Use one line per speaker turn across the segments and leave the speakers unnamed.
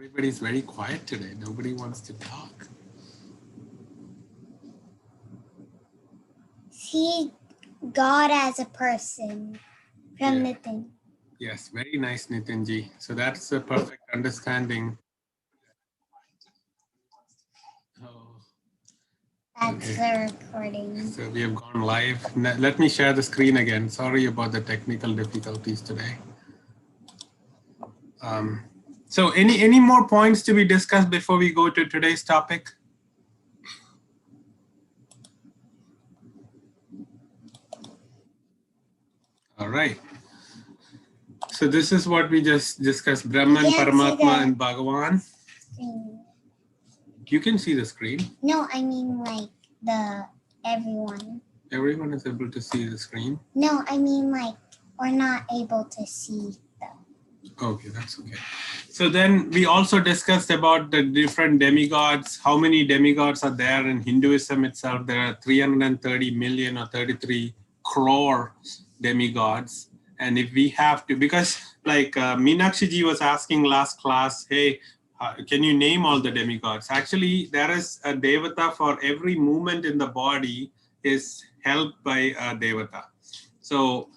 Everybody's very quiet today. Nobody wants to talk.
See God as a person from Nitin.
Yes, very nice, Nitinji. So that's a perfect understanding. Oh,
That's the recording.
so we have gone live. Let me share the screen again. Sorry about the technical difficulties today. So any more points to be discussed before we go to today's topic? All right. So this is what we just discussed, Brahman, Paramatma, and Bhagavan. You can see the screen.
No, I mean like everyone.
Everyone is able to see the screen?
No, I mean like we're not able to see them.
Okay, that's okay. So then we also discussed about the different demigods. How many demigods are there in Hinduism itself? There are 330 million or 33 crore demigods. And if we have to, because like Meenakshi ji was asking last class, hey, can you name all the demigods? Actually, there is a devata for every movement in the body is helped by a devata. So,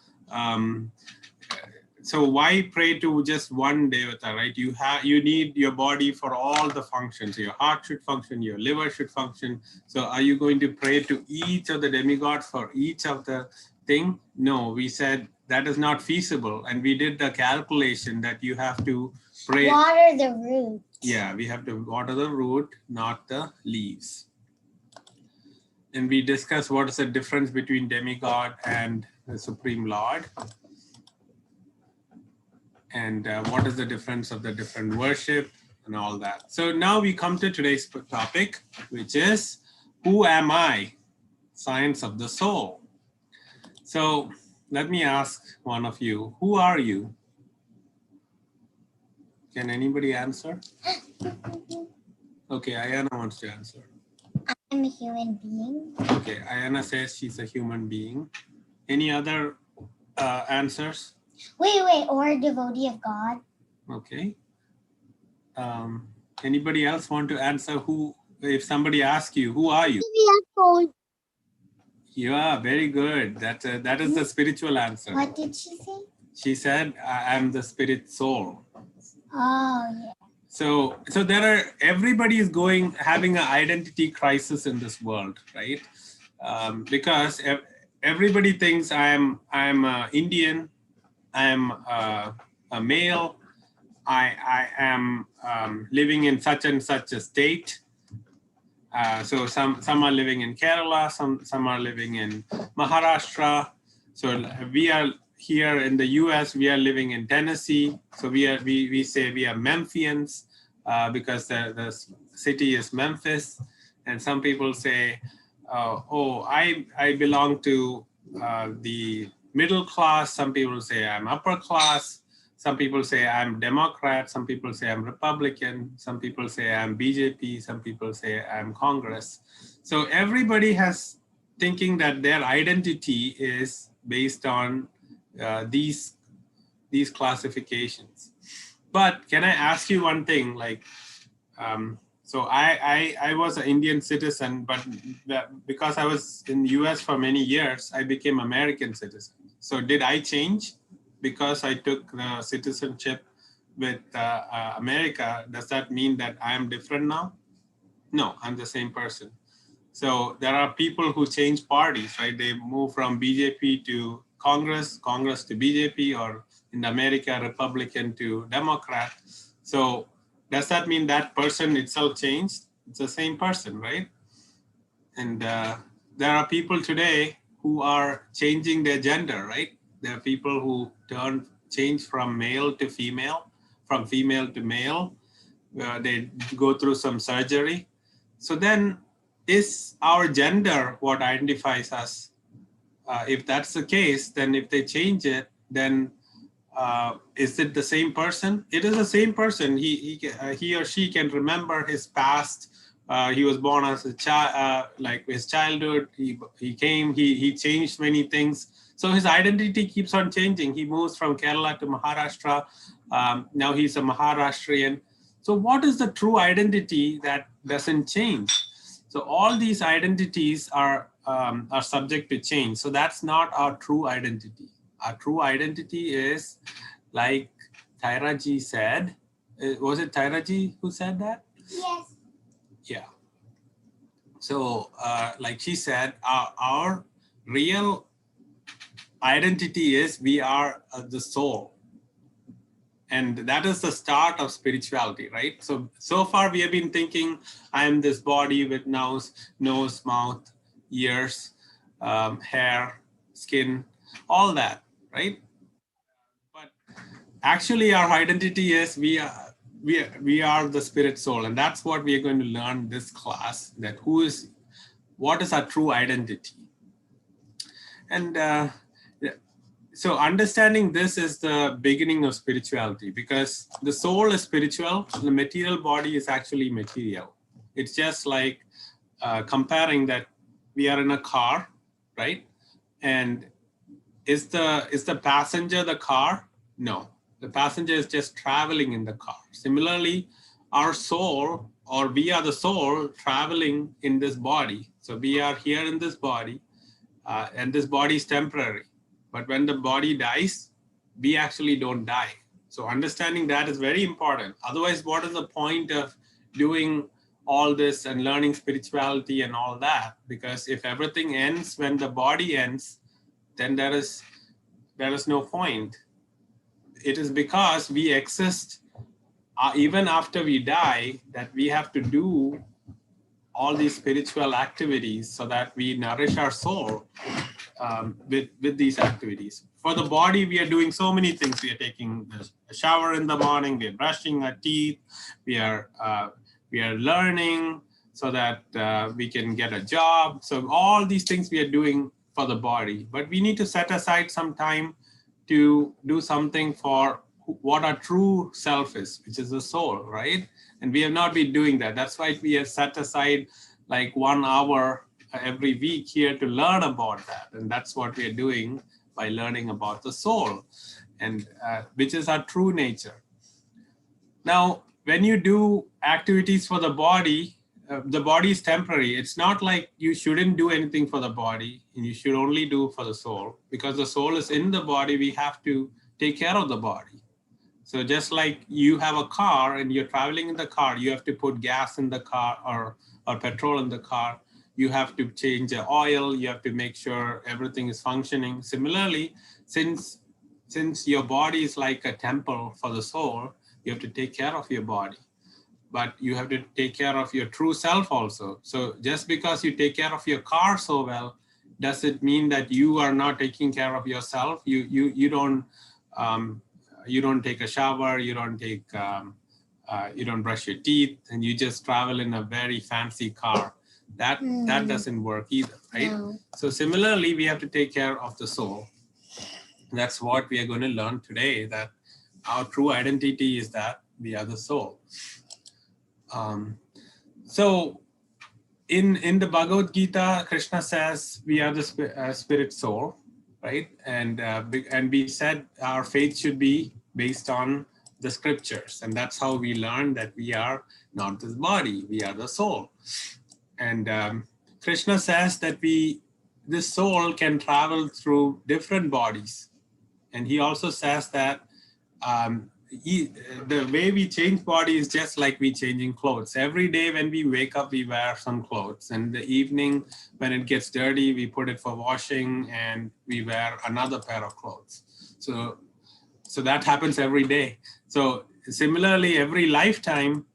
so why pray to just one devata, right? You need your body for all the functions. Your heart should function, your liver should function. So are you going to pray to each of the demigods for each of the thing? No, we said that is not feasible. And we did the calculation that you have to pray.
Water the root.
Yeah, we have to water the root, not the leaves. And we discussed what is the difference between demigod and the Supreme Lord. And what is the difference of the different worship and all that. So now we come to today's topic, which is, who am I? Science of the soul. So let me ask one of you, who are you? Can anybody answer? Okay, Ayana wants to answer.
I'm a human being.
Okay, Ayana says she's a human being. Any other answers?
Wait, or a devotee of God.
Okay. Anybody else want to answer who, if somebody asks you, who are you? Yeah, very good. That is the spiritual answer.
What did she say?
She said, I am the spirit soul.
Oh, yeah.
So everybody is having an identity crisis in this world, right? Because everybody thinks I'm Indian, I'm a male, I am living in such and such a state. So some are living in Kerala, some are living in Maharashtra. So we are here in the US, we are living in Tennessee. So we say we are Memphians because the city is Memphis. And some people say, oh, I belong to the middle class. Some people say I'm upper class. Some people say I'm Democrat, some people say I'm Republican, some people say I'm BJP, some people say I'm Congress. So everybody has thinking that their identity is based on these classifications. But can I ask you one thing? Like, so I was an Indian citizen, but because I was in the US for many years, I became American citizen. So did I change? Because I took the citizenship with America, does that mean that I am different now? No, I'm the same person. So there are people who change parties, right? They move from BJP to Congress, Congress to BJP, or in America, Republican to Democrat. So does that mean that person itself changed? It's the same person, right? And there are people today who are changing their gender, right? There are people who change from male to female, from female to male. They go through some surgery. So then is our gender what identifies us? If that's the case, then if they change it, then is it the same person? It is the same person. He or she can remember his past. He was born as a child, like his childhood. He changed many things. So his identity keeps on changing. He moves from Kerala to Maharashtra. Now he's a Maharashtrian. So what is the true identity that doesn't change? So all these identities are subject to change. So that's not our true identity. Our true identity is, like Thairaji said, was it Thairaji who said that?
Yes.
Yeah. So like she said, our real identity is we are the soul. And that is the start of spirituality, right? So far we have been thinking, I am this body with nose, mouth, ears, hair, skin, all that, right? But actually our identity is we are the spirit soul. And that's what we are going to learn this class, that what is our true identity? And so understanding this is the beginning of spirituality, because the soul is spiritual, the material body is actually material. It's just like comparing that we are in a car, right? And is the passenger the car? No, the passenger is just traveling in the car. Similarly, our soul, or we are the soul traveling in this body. So we are here in this body, and this body is temporary. But when the body dies, we actually don't die. So understanding that is very important. Otherwise, what is the point of doing all this and learning spirituality and all that? Because if everything ends when the body ends, then there is no point. It is because we exist even after we die that we have to do all these spiritual activities so that we nourish our soul with these activities. For the body, we are doing so many things. We are taking a shower in the morning, we are brushing our teeth, we are learning so that we can get a job. So all these things we are doing for the body, but we need to set aside some time to do something for what our true self is, which is the soul, right? And we have not been doing that. That's why we have set aside like 1 hour every week here to learn about that. And that's what we are doing by learning about the soul, and which is our true nature. Now, when you do activities for the body is temporary. It's not like you shouldn't do anything for the body and you should only do for the soul. Because the soul is in the body, we have to take care of the body. So just like you have a car and you're traveling in the car, you have to put gas in the car or petrol in the car. You have to change the oil. You have to make sure everything is functioning. Similarly, since your body is like a temple for the soul, you have to take care of your body. But you have to take care of your true self also. So just because you take care of your car so well, does it mean that you are not taking care of yourself? You don't take a shower, you don't brush your teeth, and you just travel in a very fancy car. That doesn't work either, right? No. So similarly, we have to take care of the soul. That's what we are going to learn today, that our true identity is that we are the soul. So in the Bhagavad Gita, Krishna says we are the spirit soul, right? And we said our faith should be based on the scriptures. And that's how we learn that we are not this body, we are the soul. And Krishna says that this soul can travel through different bodies. And he also says that the way we change body is just like we changing clothes. Every day when we wake up, we wear some clothes. And the evening when it gets dirty, we put it for washing and we wear another pair of clothes. So that happens every day. So similarly, every lifetime,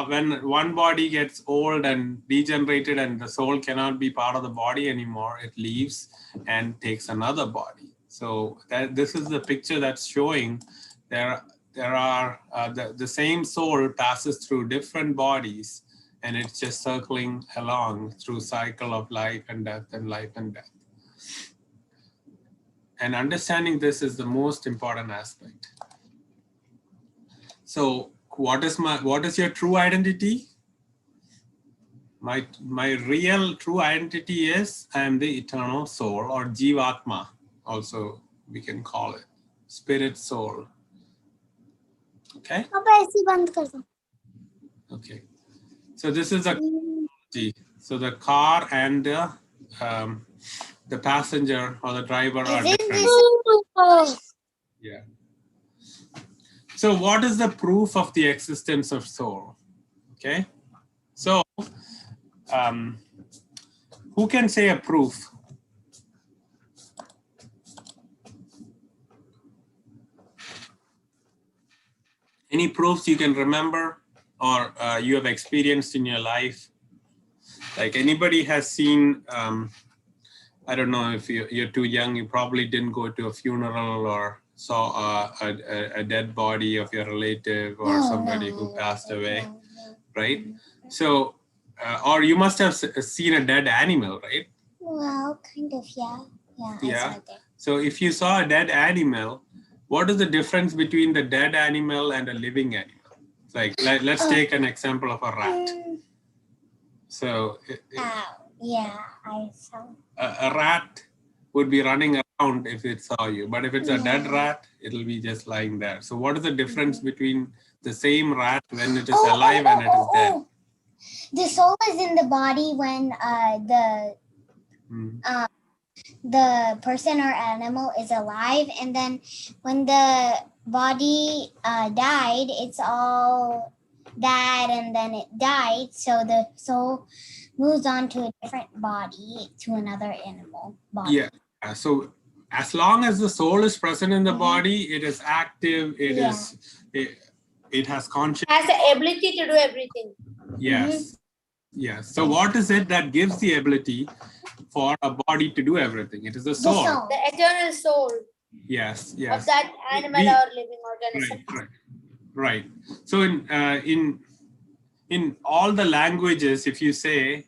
when one body gets old and degenerated and the soul cannot be part of the body anymore, it leaves and takes another body. So this is the picture that's showing there are the same soul passes through different bodies, and it's just circling along through cycle of life and death and life and death. And understanding this is the most important aspect. So what is your true identity? My real true identity is I am the eternal soul, or Jivatma, also we can call it, spirit soul. Okay. Okay. So this is a
Mm.
so the car and the passenger or the driver are
Isn't
different.
this
Yeah. So what is the proof of the existence of soul? Okay. So who can say a proof? Any proofs you can remember or you have experienced in your life? Like anybody has seen, I don't know if you're too young, you probably didn't go to a funeral or saw a dead body of your relative or somebody who passed away, right? So, or you must have seen a dead animal, right?
Well, kind of, yeah. Yeah, I
Yeah.
saw it there.
So if you saw a dead animal, what is the difference between the dead animal and a living animal? Like, let's take an example of a rat. So
Yeah, I saw.
a rat would be running around if it saw you, but if it's a dead rat, it'll be just lying there. So what is the difference between the same rat when it is alive and it is dead?
The soul is in the body when the person or animal is alive, and then when the body died, it's all that, and then it died, so the soul moves on to a different body, to another animal body.
Yeah. So as long as the soul is present in the body, it is active. It has conscious.
Has the ability to do everything.
Yes. Yes. So what is it that gives the ability for a body to do everything? It is the soul.
The eternal soul
Yes.
of
Yes.
that animal or living organism.
Right. So in all the languages, if you say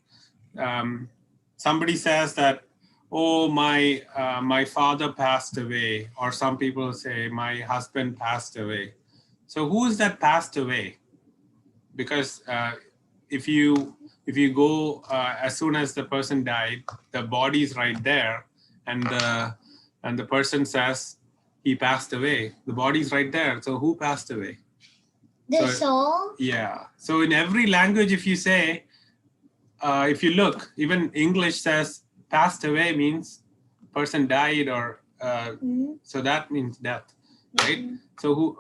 somebody says that, oh, my father passed away, or some people say my husband passed away. So who is that passed away? Because if you go as soon as the person died, the body is right there, and the person says he passed away. The body is right there. So who passed away?
The soul?
Yeah. So in every language, if you say, if you look, even English says passed away means person died, or so that means death, right? So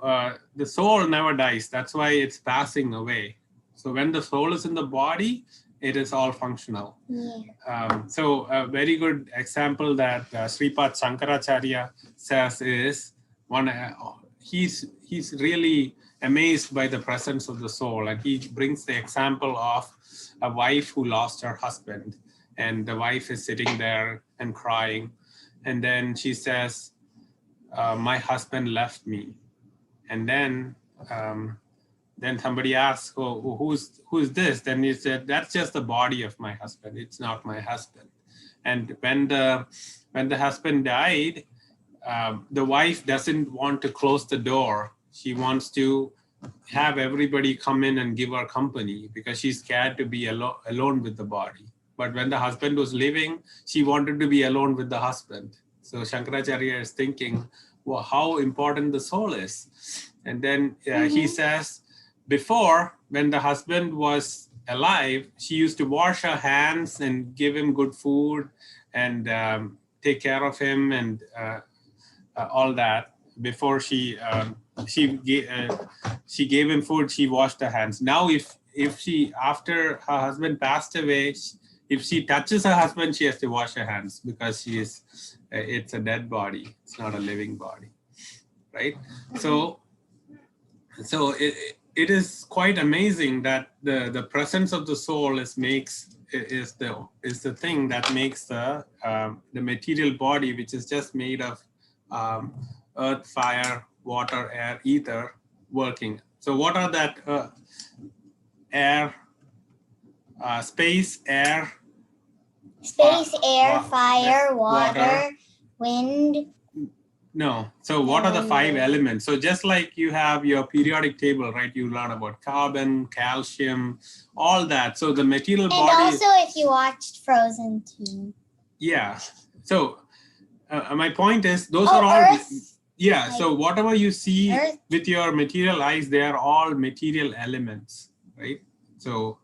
the soul never dies. That's why it's passing away. So when the soul is in the body, it is all functional.
Yeah.
So a very good example that Sripad Shankaracharya says is he's really amazed by the presence of the soul, and he brings the example of a wife who lost her husband, and the wife is sitting there and crying, and then she says, my husband left me. And then somebody asks, oh, who's this? Then he said, that's just the body of my husband. It's not my husband. And when the husband died, the wife doesn't want to close the door. She wants to have everybody come in and give her company because she's scared to be alone with the body. But when the husband was living, she wanted to be alone with the husband. So Shankaracharya is thinking, well, how important the soul is. And then he says, before, when the husband was alive, she used to wash her hands and give him good food and take care of him and all that. Before she gave him food, she washed her hands. Now, if she, after her husband passed away, if she touches her husband, she has to wash her hands because it's a dead body. It's not a living body, right? So it is quite amazing that the presence of the soul is the thing that makes the material body, which is just made of earth, fire, water, air, ether, working. So what are that? Air, space, air.
Space, air, fire, water, wind.
No. So what are the 5 elements? So just like you have your periodic table, right? You learn about carbon, calcium, all that. So the material body.
And also if you watched Frozen too.
Yeah. So my point is those are all.
Earth.
Yeah. So whatever you see
Earth.
with your material eyes, they are all material elements, right? So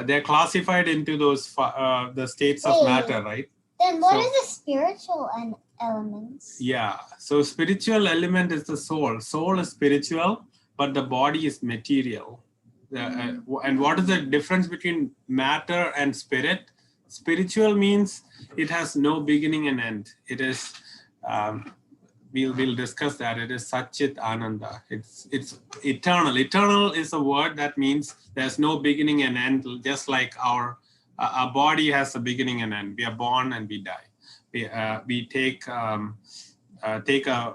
they're classified into those the states of
Wait.
matter, right?
Then what
So-
are the spiritual elements?
Yeah. So spiritual element is the soul. Soul is spiritual, but the body is material. And what is the difference between matter and spirit? Spiritual means it has no beginning and end. It is. We'll discuss that. It is Satchit Ananda. It's eternal. Eternal is a word that means there's no beginning and end. Just like our body has a beginning and end. We are born and we die. We take a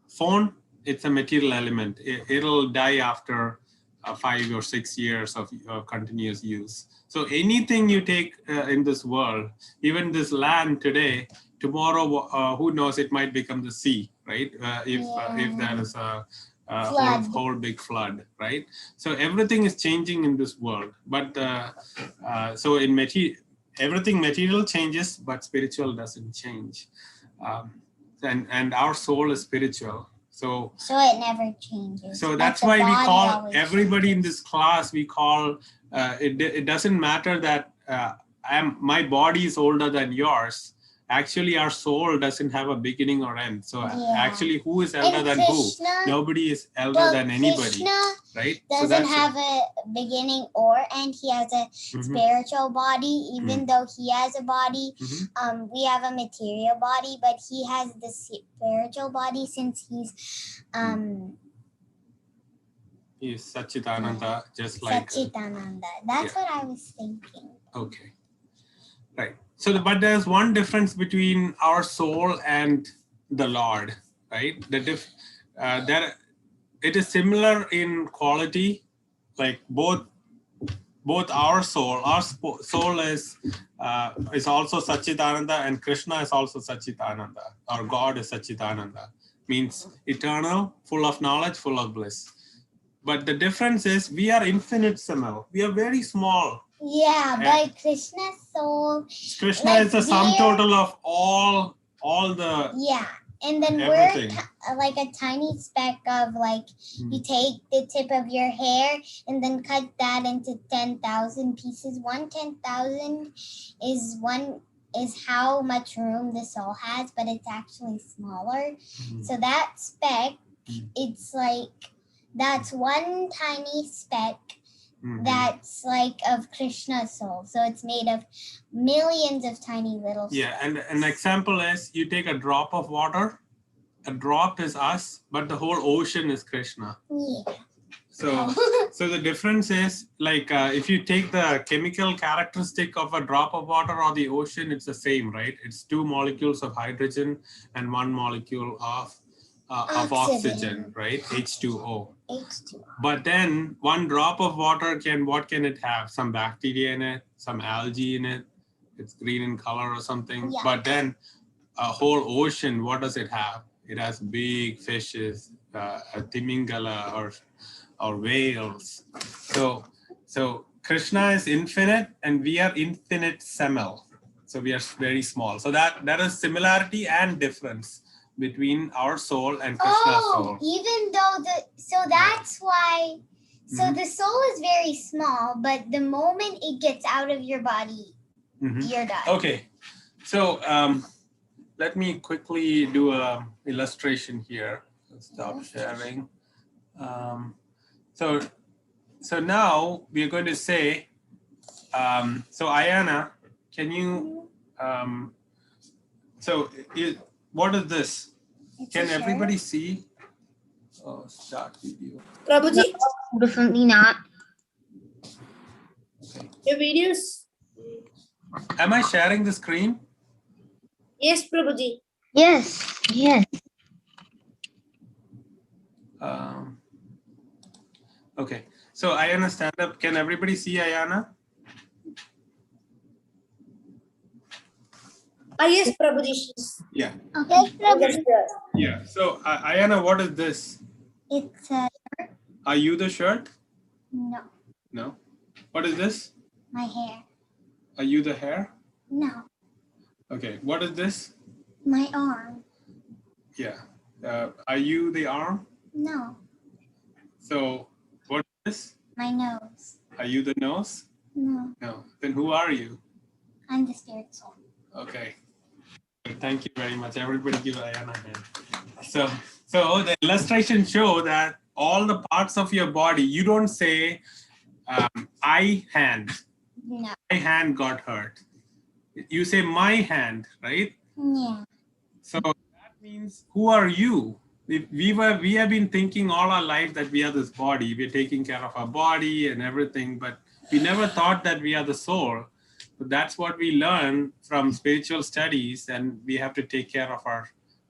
phone. It's a material element. It'll die after 5 or 6 years of continuous use. So anything you take in this world, even this land today, tomorrow, who knows, it might become the sea, right? If there is a whole big flood, right? So everything is changing in this world. But so in everything material changes, but spiritual doesn't change. And our soul is spiritual. So
it never changes.
So
but
that's
the
why we
body
call
always
everybody in
changes.
this class, we call, it doesn't matter that my body is older than yours. Actually, our soul doesn't have a beginning or end. So
Yeah.
actually, who is elder
And
than
Krishna,
who? Nobody is elder
well,
than anybody,
Krishna
right?
doesn't have a beginning or end. He has a spiritual body, even though he has a body. We have a material body, but he has the spiritual body since he's
He's Satchitananda, just like
Satchitananda. That's what I was thinking.
Okay, right. So, but there's one difference between our soul and the Lord, right? It is similar in quality, like both our soul is also Satchitananda, and Krishna is also Satchitananda. Our God is Satchitananda, means eternal, full of knowledge, full of bliss. But the difference is we are infinitesimal. We are very small.
Yeah, but Krishna's soul.
Krishna
Like
is the sum total of all the.
Yeah, and then
everything.
we're like a tiny speck of like you take the tip of your hair and then cut that into 10,000 pieces. 1/10,000 is how much room the soul has, but it's actually smaller. So that speck, it's like that's one tiny speck. That's like of Krishna's soul. So it's made of millions of tiny little
Yeah, and an example is you take a drop of water. A drop is us, but the whole ocean is Krishna.
Yeah.
So the difference is like if you take the chemical characteristic of a drop of water or the ocean, it's the same, right? It's 2 molecules of hydrogen and 1 molecule of oxygen, right? H2O.
H2O.
But then 1 drop of water what can it have? Some bacteria in it, some algae in it. It's green in color or something.
Yeah.
But then a whole ocean, what does it have? It has big fishes, a timingala or whales. So Krishna is infinite and we are infinitesimal. So we are very small. So that is similarity and difference between our soul and Krishna's soul.
Even though that's why. So the soul is very small, but the moment it gets out of your body, you're done.
Okay, so let me quickly do a illustration here. Let's stop sharing. So now we're going to say. So Ayana, can you? What is this? Can everybody see? Oh, start video.
Prabhuji,
Definitely not.
Okay.
your videos.
Am I sharing the screen?
Yes, Prabhuji.
Yes.
Okay. So Ayana, stand up. Can everybody see Ayana?
Yes, Prabhuji. She's
Yeah.
Okay.
Yeah. So Ayana, what is this?
It's
Are you the shirt?
no,
No. What is this?
my hair.
Are you the hair?
No,
Okay. What is this?
my arm.
Yeah. Are you the arm?
No,
So what is this?
my nose.
Are you the nose?
No,
No. Then who are you?
I'm the spirit soul.
Okay. Thank you very much. Everybody give Ayana a hand. So the illustration show that all the parts of your body, you don't say, I hand.
No.
My hand got hurt. You say my hand, right?
Yeah.
So that means who are you? We have been thinking all our life that we are this body. We're taking care of our body and everything, but we never thought that we are the soul. But that's what we learn from spiritual studies, and we have to take care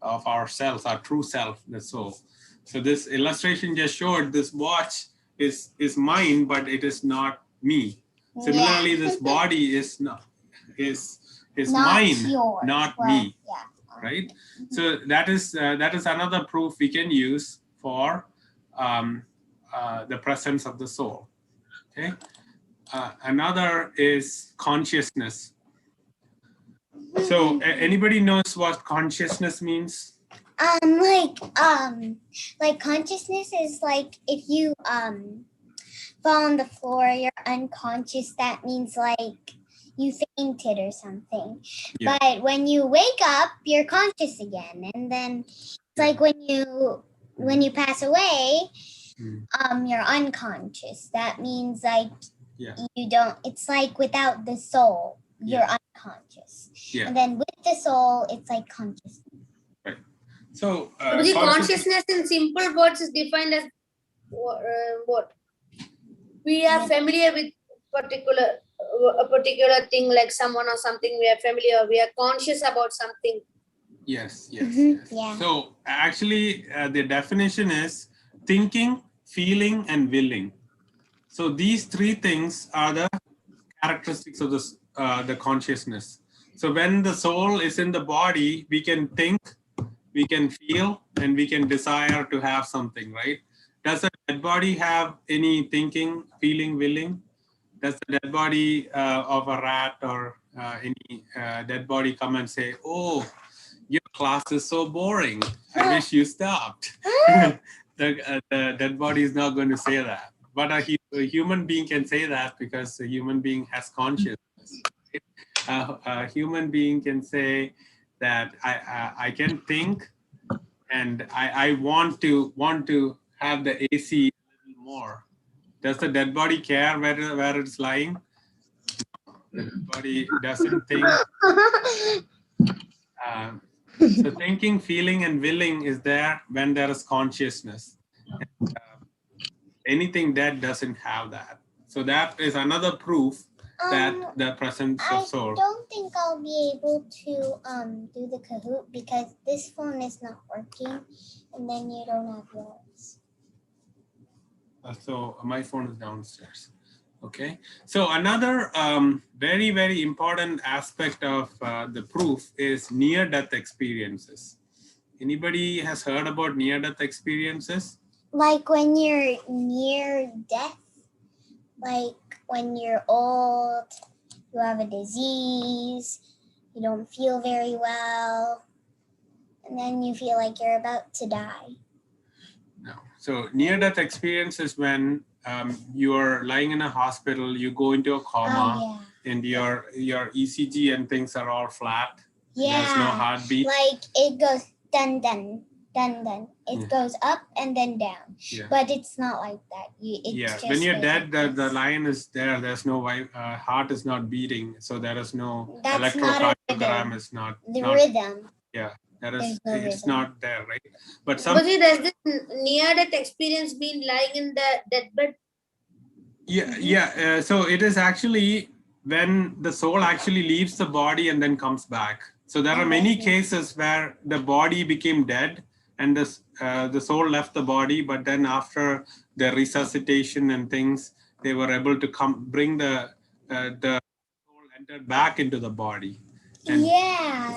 of ourselves, our true self, the soul. So this illustration just showed this watch is mine, but it is not me. Similarly,
Yeah.
this body is not is
Not
mine,
yours.
not
Well,
me,
Yeah.
right? So that is another proof we can use for the presence of the soul. Okay. Another is consciousness. So anybody knows what consciousness means?
Like consciousness is like if you fall on the floor, you're unconscious. That means like you fainted or something.
Yeah.
But when you wake up, you're conscious again, and then it's like when you pass away, you're unconscious. That means like you don't. It's like without the soul, you're unconscious.
Yeah.
And then with the soul, it's like consciousness.
Right. So
Prabhuji, consciousness in simple words is defined as what? We are familiar with a particular thing, like someone or something. We are familiar. We are conscious about something.
Yes, yes,
Mhm,
yes.
yeah.
So actually, the definition is thinking, feeling, and willing. So these three things are the characteristics of the consciousness. So when the soul is in the body, we can think, we can feel, and we can desire to have something, right? Does the dead body have any thinking, feeling, willing? Does the dead body of a rat or any dead body come and say, oh, your class is so boring. I wish you stopped. The dead body is not going to say that. But a human being can say that because a human being has consciousness. A human being can say that I can think and I want to have the AC a little more. Does the dead body care where it's lying? The dead body doesn't think. So thinking, feeling, and willing is there when there is consciousness. Anything dead doesn't have that. So that is another proof that the presence of soul.
I don't think I'll be able to do the Kahoot because this phone is not working, and then you don't have yours.
So my phone is downstairs. Okay. So another very, very important aspect of the proof is near-death experiences. Anybody has heard about near-death experiences?
Like when you're near death, like when you're old, you have a disease, you don't feel very well, and then you feel like you're about to die.
No. So near-death experience is when you are lying in a hospital, you go into a coma, and your ECG and things are all flat.
Yeah.
There's no heartbeat.
Like it goes dun dun dun dun. It goes up and then down.
Yeah.
But it's not like that. Just
when you're
goes
dead,
like
the
this.
line is there. There's no heart is not beating, so there is no
That's not a
electrocardiogram
rhythm.
is not
The
not,
rhythm.
Yeah, that is
There's no
it's
rhythm.
not there, right? But some
Prabhuji, does this near-death experience mean lying in the deathbed?
So it is actually when the soul actually leaves the body and then comes back. So there are many cases where the body became dead and the soul left the body, but then after the resuscitation and things, they were able to bring the soul entered back into the body. And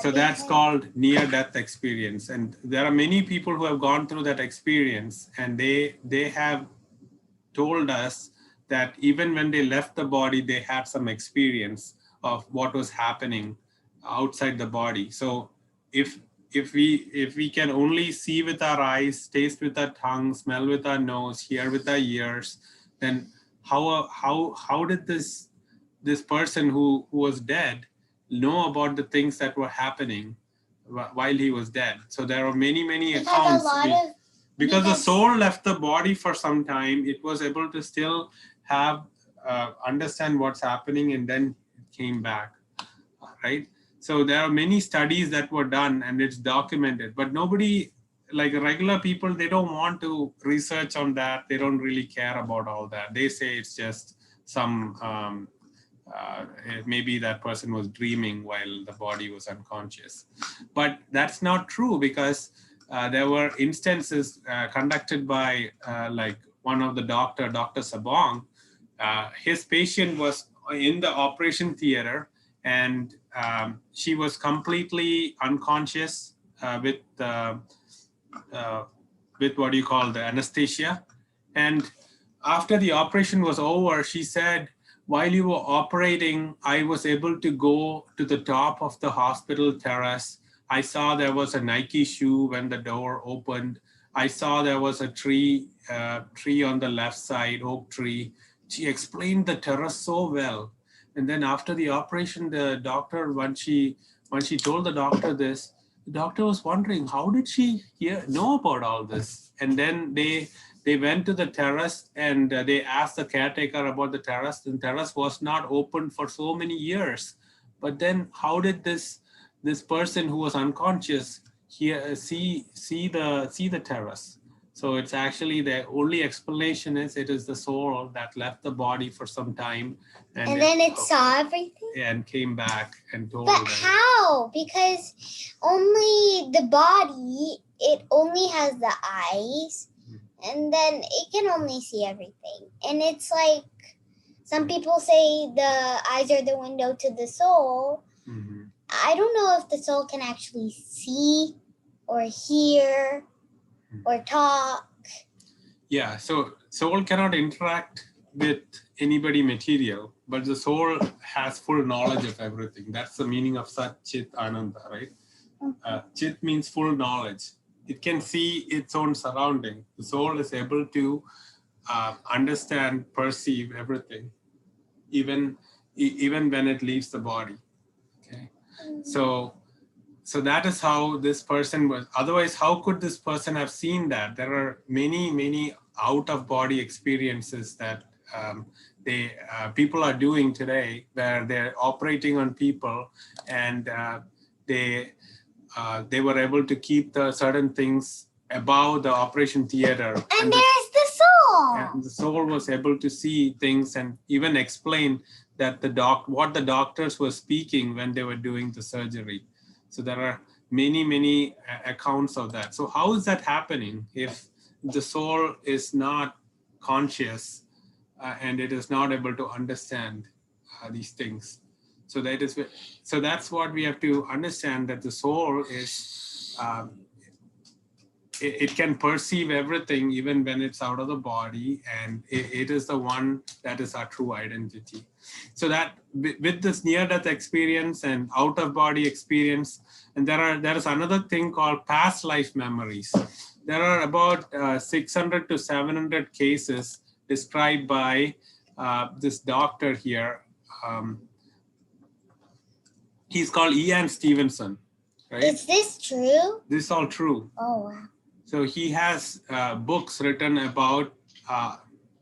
so that's called near-death experience. And there are many people who have gone through that experience, and they have told us that even when they left the body, they had some experience of what was happening outside the body. So if we can only see with our eyes, taste with our tongue, smell with our nose, hear with our ears, then how did this person who was dead know about the things that were happening while he was dead? So there are many
Because
accounts.
a lot of
Because the
because-
soul left the body for some time, it was able to still have understand what's happening, and then it came back, right? So there are many studies that were done, and it's documented, but nobody, like regular people, they don't want to research on that. They don't really care about all that. They say it's just some maybe that person was dreaming while the body was unconscious. But that's not true, because there were instances conducted by like one of the Dr. Sabong. His patient was in the operation theater, and she was completely unconscious with what you call the anesthesia. And after the operation was over, she said, while you were operating, I was able to go to the top of the hospital terrace. I saw there was a Nike shoe when the door opened. I saw there was a tree on the left side, oak tree. She explained the terrace so well. And then after the operation, the doctor, when she told the doctor this, the doctor was wondering, how did she know about all this? And then they went to the terrace, and they asked the caretaker about the terrace. The terrace was not open for so many years. But then how did this person who was unconscious see the terrace? So it's actually, the only explanation is it is the soul that left the body for some time,
and then it saw everything.
and came back and told
But
them.
how? Because only the body, it only has the eyes, and then it can only see everything. And it's like, some people say the eyes are the window to the soul.
Mhm.
I don't know if the soul can actually see or hear or talk.
Yeah, so soul cannot interact with anybody material, but the soul has full knowledge of everything. That's the meaning of Sat Chit Ananda, right? Chit means full knowledge. It can see its own surrounding. The soul is able to understand, perceive everything, even when it leaves the body. Okay, so that is how this person was. Otherwise, how could this person have seen that? There are many out of body experiences that people are doing today, where they're operating on people, and they were able to keep the certain things above the operation theater.
And there's the soul.
And the soul was able to see things and even explain that what the doctors were speaking when they were doing the surgery. So there are many accounts of that. So how is that happening if the soul is not conscious and it is not able to understand these things? So that's what we have to understand, that the soul is it can perceive everything even when it's out of the body, and it is the one that is our true identity. So that with this near-death experience and out-of-body experience, and there is another thing called past life memories. There are about 600 to 700 cases described by this doctor here. He's called Ian Stevenson, right?
Is this true?
This is all true.
Oh, wow.
So he has books written about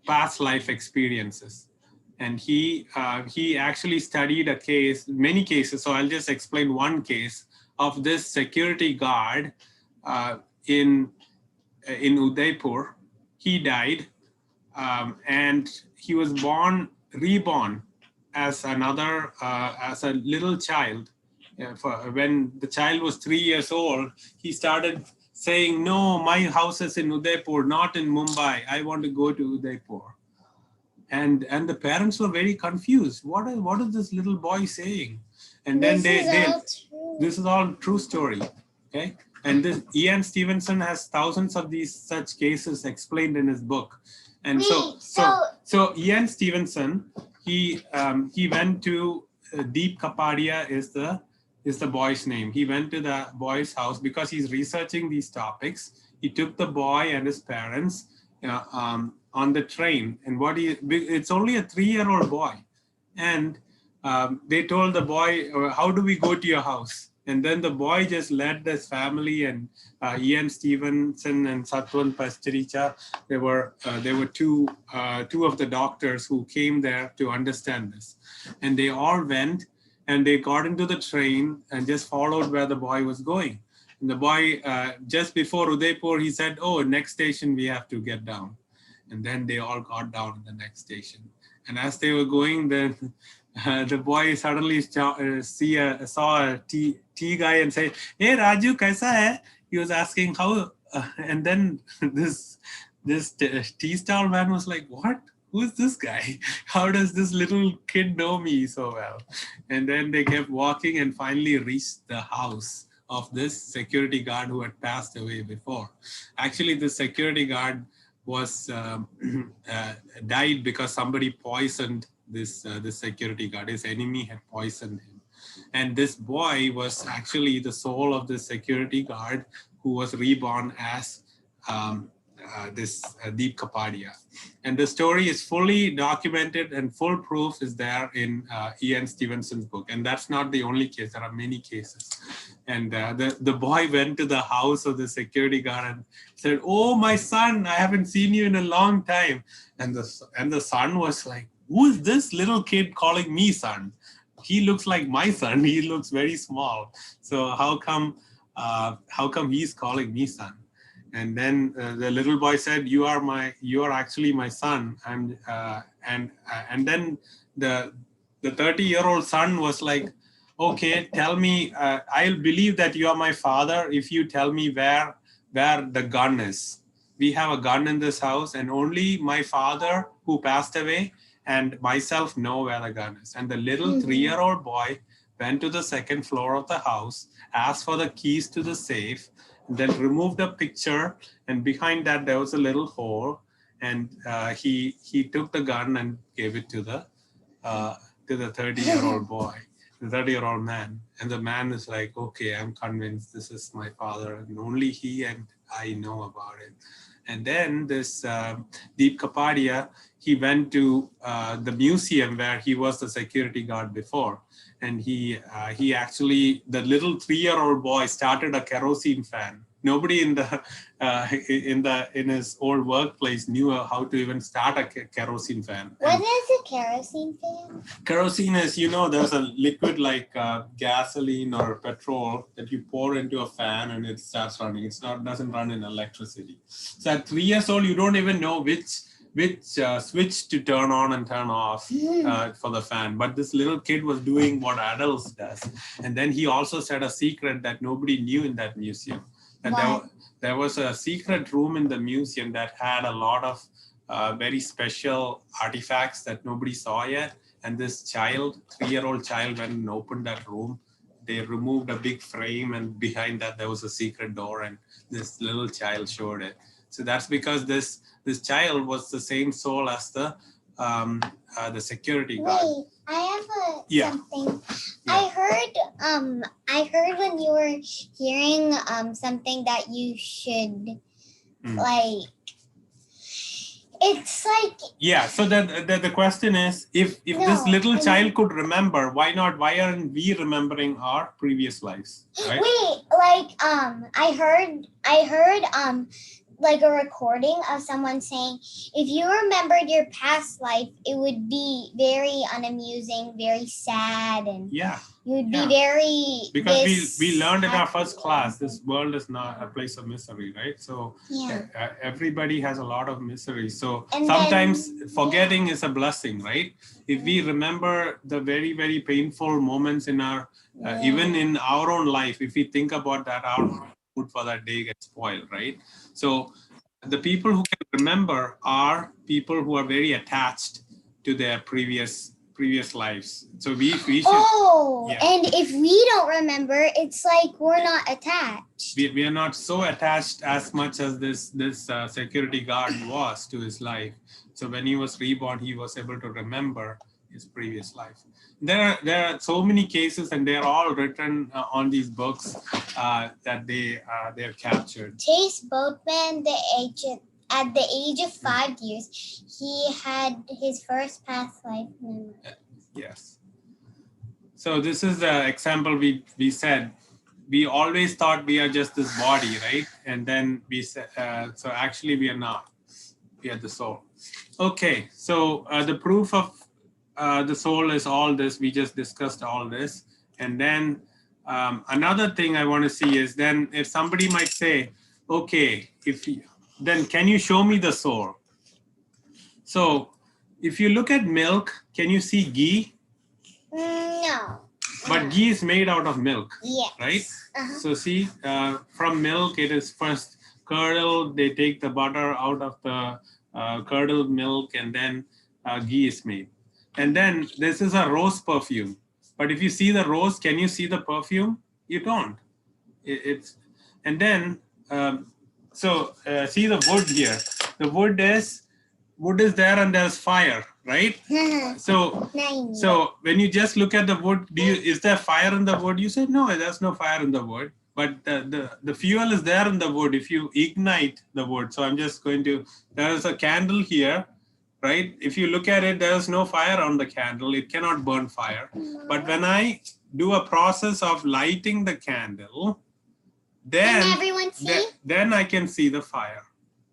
past life experiences, and he actually studied many cases. So I'll just explain one case of this security guard in Udaipur. He died, and he was reborn as a little child. When the child was 3 years old, he started saying, no, my house is in Udaipur, not in Mumbai. I want to go to Udaipur. And the parents were very confused. What is this little boy saying? And then this is all true story. Okay. And this Ian Stevenson has thousands of these such cases explained in his book. And so Ian Stevenson, he went to Deep Kapadia is the boy's name. He went to the boy's house because he's researching these topics. He took the boy and his parents, on the train. And it's only a 3-year-old boy. And they told the boy, how do we go to your house? And then the boy just led his family, and Ian Stevenson and Satwan Pastoriza, there were two of the doctors who came there to understand this. And they all went, and they got into the train and just followed where the boy was going. And the boy, just before Udaipur, he said, oh, next station we have to get down. And then they all got down at the next station. And as they were going, then the boy suddenly saw a tea guy and said, hey, Raju, kaisa hai? He was asking how, and then this tea stall man was like, what? Who's this guy? How does this little kid know me so well? And then they kept walking and finally reached the house of this security guard who had passed away before. Actually, the security guard was died because somebody poisoned this security guard. His enemy had poisoned him. And this boy was actually the soul of the security guard who was reborn as this Deep Kapadia. And the story is fully documented, and full proof is there in Ian Stevenson's book. And that's not the only case. There are many cases. And the boy went to the house of the security guard and said, oh, my son, I haven't seen you in a long time. And the son was like, who is this little kid calling me son? He looks like my son. He looks very small. So how come he's calling me son? And then the little boy said, you are actually my son. And then the 30-year-old son was like, okay, tell me, I'll believe that you are my father if you tell me where the gun is. We have a gun in this house, and only my father who passed away and myself know where the gun is. And the little 3-year-old boy went to the second floor of the house, asked for the keys to the safe, then removed a picture, and behind that there was a little hole, and he took the gun and gave it to the 30-year-old boy, the 30-year-old man. And the man is like, okay, I'm convinced this is my father, and only he and I know about it. And then this Deep Kapadia, he went to the museum where he was the security guard before. And he actually, the little 3-year-old boy started a kerosene fan. Nobody in his old workplace knew how to even start a kerosene fan.
What is a kerosene fan?
Kerosene is, there's a liquid like gasoline or petrol that you pour into a fan and it starts running. Doesn't run in electricity. So at 3 years old, you don't even know which switch to turn on and turn off for the fan. But this little kid was doing what adults does. And then he also said a secret that nobody knew in that museum. And there was a secret room in the museum that had a lot of very special artifacts that nobody saw yet. And this 3-year-old child, went and opened that room. They removed a big frame, and behind that there was a secret door, and this little child showed it. So that's because this child was the same soul as the security guard.
Wait, I have something.
Yeah.
I heard when you were hearing something that you should like. It's like,
yeah. So the question is, if this little child could remember, why aren't we remembering our previous lives? Right?
Wait, like I heard like a recording of someone saying, if you remembered your past life, it would be very unamusing, very sad, and you'd be very,
because we learned in our first class, this world is not a place of misery, right? So everybody has a lot of misery. So sometimes forgetting is a blessing, right? If we remember the very, very painful moments in our even in our own life, if we think about that, our food for that day gets spoiled, right? So the people who can remember are people who are very attached to their previous lives. So we should.
And if we don't remember, it's like we're not attached.
We are not so attached as much as this security guard was to his life. So when he was reborn, he was able to remember his previous life. There are so many cases, and they're all written on these books that they have captured.
Chase Boatman, the at the age of 5 years, he had his first past life memory.
Yes. So this is the example we said. We always thought we are just this body, right? And then we said, so actually we are not. We are the soul. Okay, so the proof of the soul is all this. We just discussed all this. And then another thing I want to see is then if somebody might say, okay, then can you show me the soul? So if you look at milk, can you see ghee?
No.
But ghee is made out of milk,
Yes.
right?
Uh-huh.
So see, from milk, it is first curdled. They take the butter out of the curdled milk, and then ghee is made. And then this is a rose perfume. But if you see the rose, can you see the perfume? You don't. And then, see the wood here. The wood is there and there's fire, right? So when you just look at the wood, is there fire in the wood? You say, no, there's no fire in the wood. But the fuel is there in the wood if you ignite the wood. So I'm just going to, there is a candle here, right? If you look at it, there is no fire on the candle. It cannot burn fire. But when I do a process of lighting the candle, then,
Can everyone see?
then I can see the fire,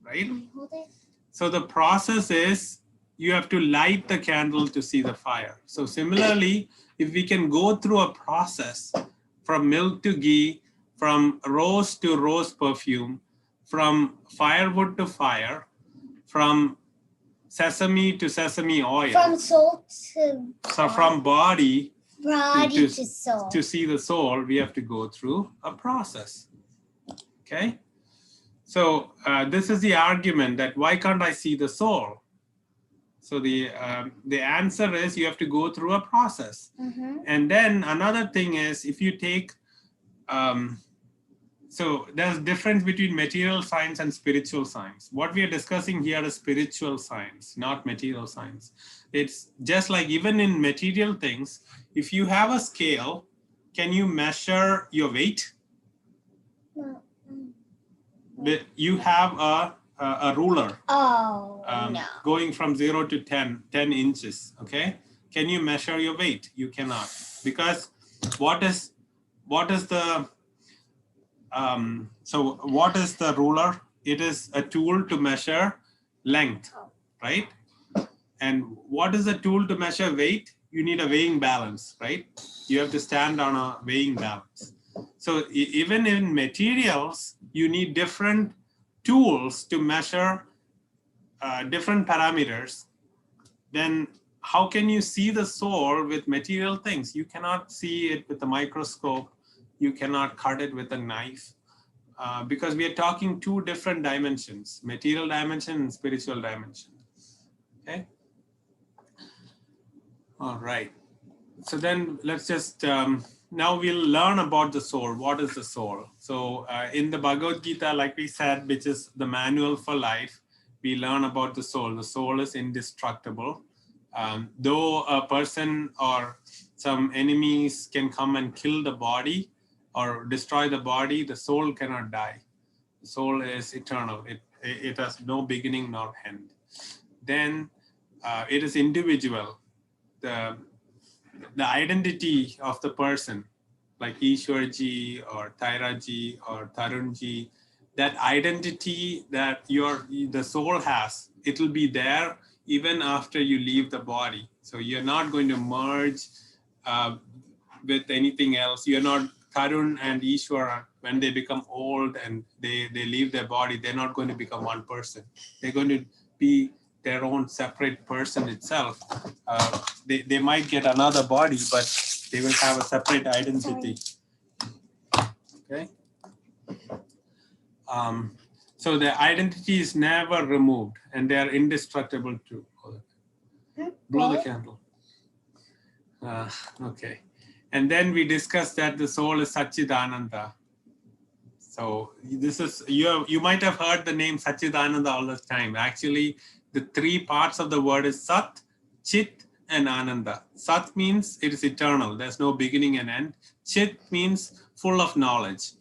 right?
Hold it.
So the process is you have to light the candle to see the fire. So similarly, if we can go through a process from milk to ghee, from rose to rose perfume, from firewood to fire, from sesame to sesame oil,
From soul to
so from body
body to soul.
to see the soul, we have to go through a process. Okay? So this is the argument that why can't I see the soul? So the answer is you have to go through a process.
Mm-hmm.
And then another thing is if you take, so there's difference between material science and spiritual science. What we are discussing here is spiritual science, not material science. It's just like even in material things, if you have a scale, can you measure your weight?
No.
You have a ruler
No.
going from 0 to 10 inches, okay? Can you measure your weight? You cannot, because what is the what is the ruler? It is a tool to measure length, right? And what is the tool to measure weight? You need a weighing balance, right? You have to stand on a weighing balance. So even in materials, you need different tools to measure different parameters. Then how can you see the soul with material things? You cannot see it with a microscope. You cannot cut it with a knife because we are talking two different dimensions, material dimension and spiritual dimension. Okay. All right. So then let's just, now we'll learn about the soul. What is the soul? So in the Bhagavad Gita, like we said, which is the manual for life, we learn about the soul. The soul is indestructible. Though a person or some enemies can come and kill the body or destroy the body, the soul cannot die. The soul is eternal. It has no beginning nor end. Then it is individual. The identity of the person, like Ishwarji or Thairaji or Tarunji, that identity that the soul has, it will be there even after you leave the body. So you're not going to merge with anything else. You're not Tarun and Ishwara, when they become old and they leave their body, they're not going to become one person. They're going to be their own separate person itself. They might get another body, but they will have a separate identity. Okay. So the identity is never removed and they are indestructible too. Blow the candle. Okay. And then we discussed that the soul is Satchidananda. So this is, you might have heard the name Satchidananda all the time. Actually, the three parts of the word is Sat, Chit, and Ananda. Sat means it is eternal. There's no beginning and end. Chit means full of knowledge.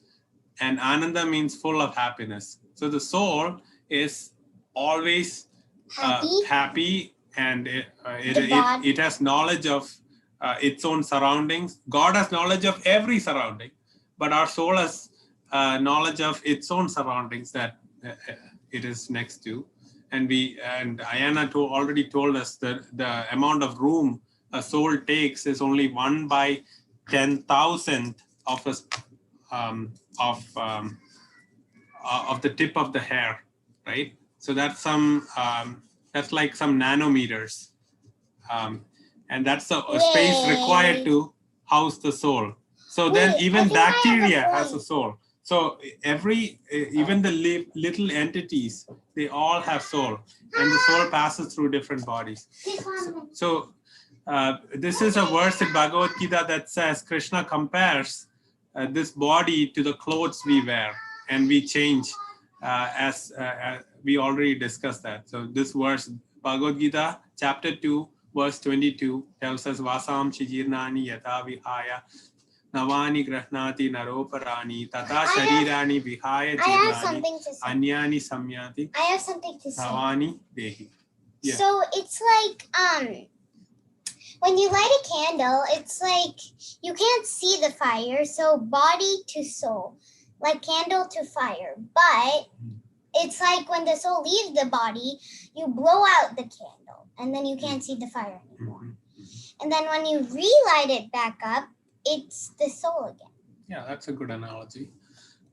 And Ananda means full of happiness. So the soul is always happy, and it has knowledge of its own surroundings. God has knowledge of every surrounding, but our soul has knowledge of its own surroundings that it is next to. And Ayana already told us that the amount of room a soul takes is only 1/10,000th of the tip of the hair, right? So that's that's like some nanometers, and that's the space required to house the soul. So then even bacteria has a soul. So even the little entities, they all have soul, and the soul passes through different bodies. So this is a verse in Bhagavad Gita that says Krishna compares this body to the clothes we wear, and we change as we already discussed that. So this verse, Bhagavad Gita, chapter 2, verse 22, tells us Vasam Shijirnani Yata Vihaya Navani Grahnati Naroparani Tata Sharirani Vihaya Jirnani Anyani Samyati
I have something to say.
Navani Dehi. Yeah.
So it's like when you light a candle, it's like you can't see the fire, so body to soul, like candle to fire. But it's like when the soul leaves the body, you blow out the candle, and then you can't see the fire anymore. And then when you relight it back up, it's the soul again.
Yeah, that's a good analogy.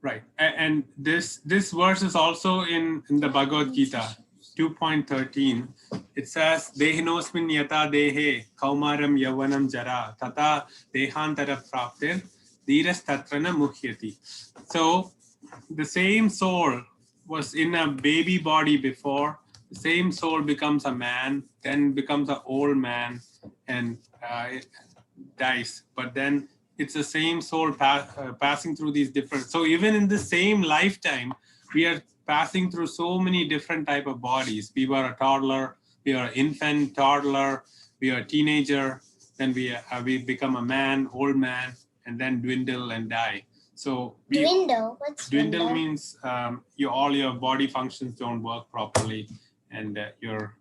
Right. And this verse is also in the Bhagavad Gita, 2.13. It says, Dehinosmin yata dehe kaumaram yavanam jara tata dehantara praptir dhiras tatrana muhyati. So the same soul was in a baby body before. The same soul becomes a man, then becomes an old man, and it dies. But then it's the same soul passing through these different. So even in the same lifetime, we are passing through so many different type of bodies. We were a toddler, we are an infant, toddler, we are a teenager, then we become a man, old man, and then dwindle and die. So
Dwindle? What's dwindle?
Dwindle means all your body functions don't work properly, and you're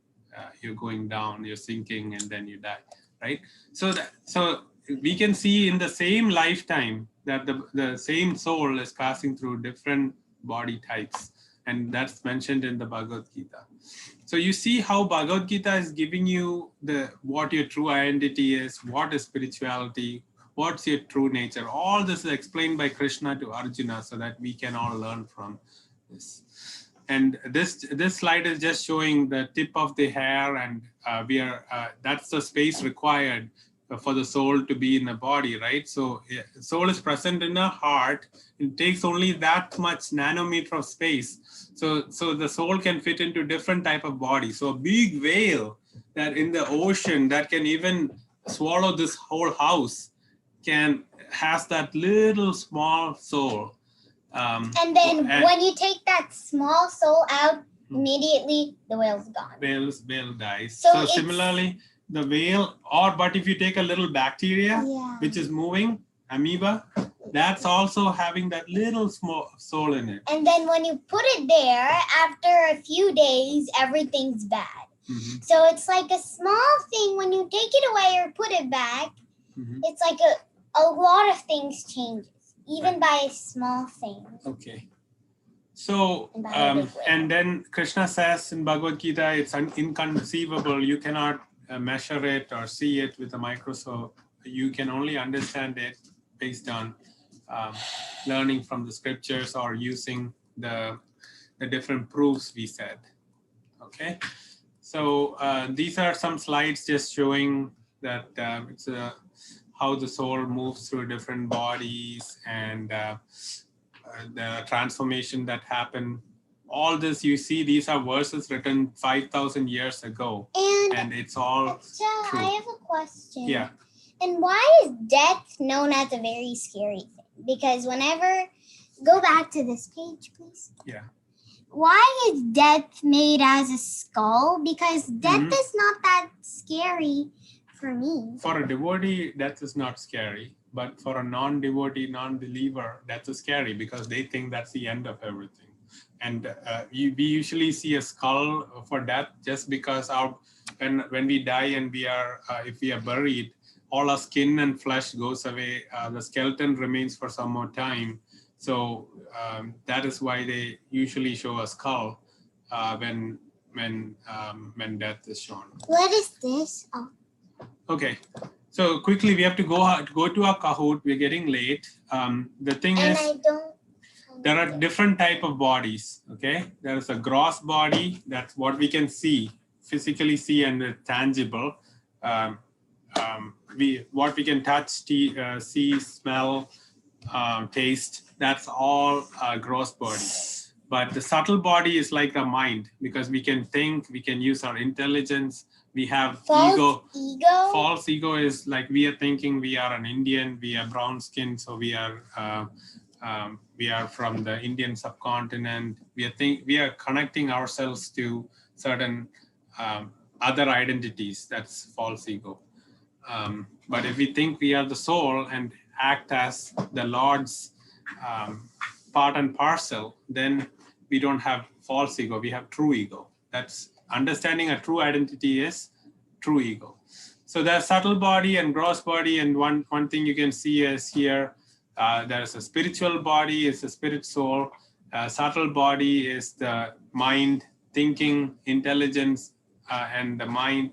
going down, you're sinking, and then you die, right? So we can see in the same lifetime that the same soul is passing through different body types, and that's mentioned in the Bhagavad Gita. So you see how Bhagavad Gita is giving you what your true identity is, what is spirituality, what's your true nature. All this is explained by Krishna to Arjuna so that we can all learn from this. And this slide is just showing the tip of the hair, and that's the space required for the soul to be in a body, right? So soul is present in a heart. It takes only that much nanometer of space. So the soul can fit into different type of body. So a big whale that in the ocean that can even swallow this whole house has that little small soul.
And then when you take that small soul out, immediately the whale's gone.
Whale dies.
So
similarly, the whale, but if you take a little bacteria, which is moving, amoeba, that's also having that little small soul in it.
And then when you put it there, after a few days, everything's bad.
Mm-hmm.
So it's like a small thing. When you take it away or put it back, it's like a lot of things changes, even by small things.
Okay. So, and then Krishna says in Bhagavad Gita, it's inconceivable. You cannot measure it or see it with a microscope. You can only understand it based on learning from the scriptures or using the different proofs we said. Okay. So these are some slides just showing that it's how the soul moves through different bodies and the transformation that happened. All this you see, these are verses written 5,000 years ago, and it's all true.
I have a question.
Yeah.
And why is death known as a very scary thing? Because go back to this page, please.
Yeah.
Why is death made as a skull? Because death is not that scary for me.
For a devotee, death is not scary. But for a non-devotee, non-believer, death is scary because they think that's the end of everything. And we usually see a skull for death just because when we die and if we are buried, all our skin and flesh goes away. The skeleton remains for some more time. So that is why they usually show a skull when death is shown.
What is this? Oh,
Okay, so quickly we have to go to our Kahoot. We're getting late. The thing
and
is,
I don't.
there are different type of bodies. Okay, there is a gross body. That's what we can see, physically see, and tangible. What we can touch, see, smell, taste. That's all gross body. But the subtle body is like the mind, because we can think, we can use our intelligence. We have ego. False ego is like we are thinking we are an Indian, we are brown skin, so we are from the Indian subcontinent. We are connecting ourselves to certain other identities. That's false ego. But if we think we are the soul and act as the Lord's part and parcel, then we don't have false ego. We have true ego. That's understanding a true identity is true ego. So there's subtle body and gross body. And one thing you can see is here, there's a spiritual body, is the spirit soul. Subtle body is the mind, thinking, intelligence, and the mind,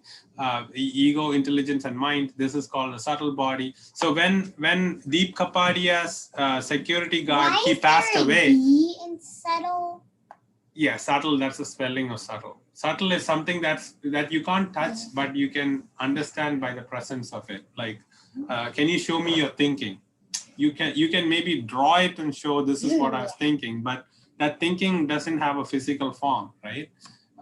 ego, intelligence, and mind. This is called a subtle body. So when Deep Kapadia's security guard, he passed away.
B in subtle?
Yeah, subtle, that's the spelling of subtle. Subtle is something that you can't touch, but you can understand by the presence of it. Like, can you show me your thinking? You can maybe draw it and show this is what I was thinking, but that thinking doesn't have a physical form, right?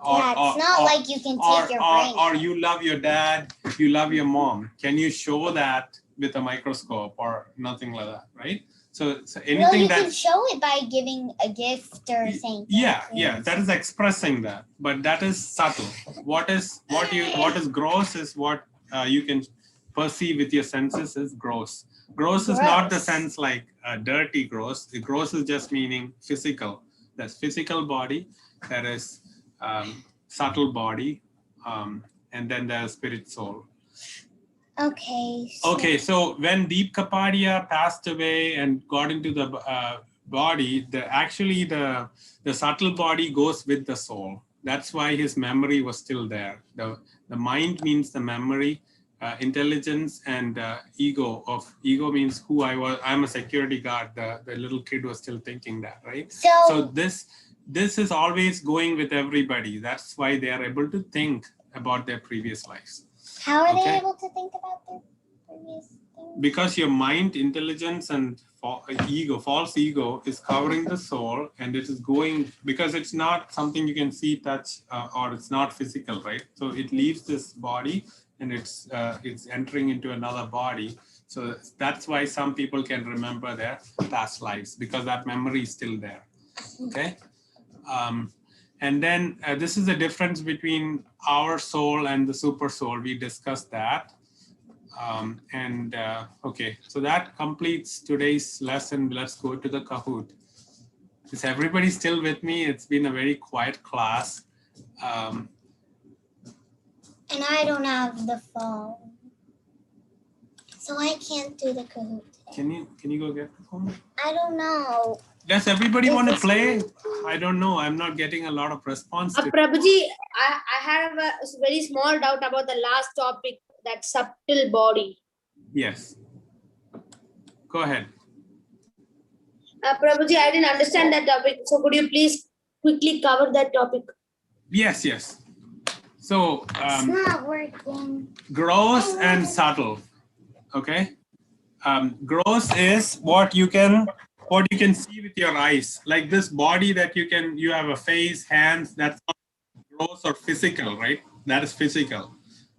It's not like you can take your brain.
Or you love your dad, you love your mom. Can you show that with a microscope or nothing like that, right? So anything
well, you
that
can show it by giving a gift or saying.
Yeah, that is expressing that, but that is subtle. What is gross is what you can perceive with your senses is gross. Gross is not the sense like dirty gross. The gross is just meaning physical. That's physical body. That is subtle body, and then there's spirit soul. Okay, so when Deep Kapadia passed away and got into the body, the subtle body goes with the soul. That's why his memory was still there. The mind means the memory, intelligence, and ego. Ego means who I was. I'm a security guard. The little kid was still thinking that, right? So this is always going with everybody. That's why they are able to think about their previous lives.
How are they able to think about their previous things?
Because your mind, intelligence, and false ego is covering the soul, and it is going, because it's not something you can see, touch, or it's not physical, right? So it leaves this body and it's entering into another body. So that's why some people can remember their past lives, because that memory is still there, okay? And then this is the difference between our soul and the super soul. We discussed that. Okay, so that completes today's lesson. Let's go to the Kahoot. Is everybody still with me? It's been a very quiet class.
And I don't have the phone, so I can't do the Kahoot today.
Can you go get the phone?
I don't know.
Does everybody want to play? I don't know. I'm not getting a lot of response.
Prabhuji, I have a very small doubt about the last topic, that subtle body.
Yes. Go ahead.
Prabhuji, I didn't understand that topic. So could you please quickly cover that topic?
Yes. So
It's not working.
gross and subtle. Okay. Gross is what you can see with your eyes, like this body that you have a face, hands. That's not gross or physical, right? That is physical.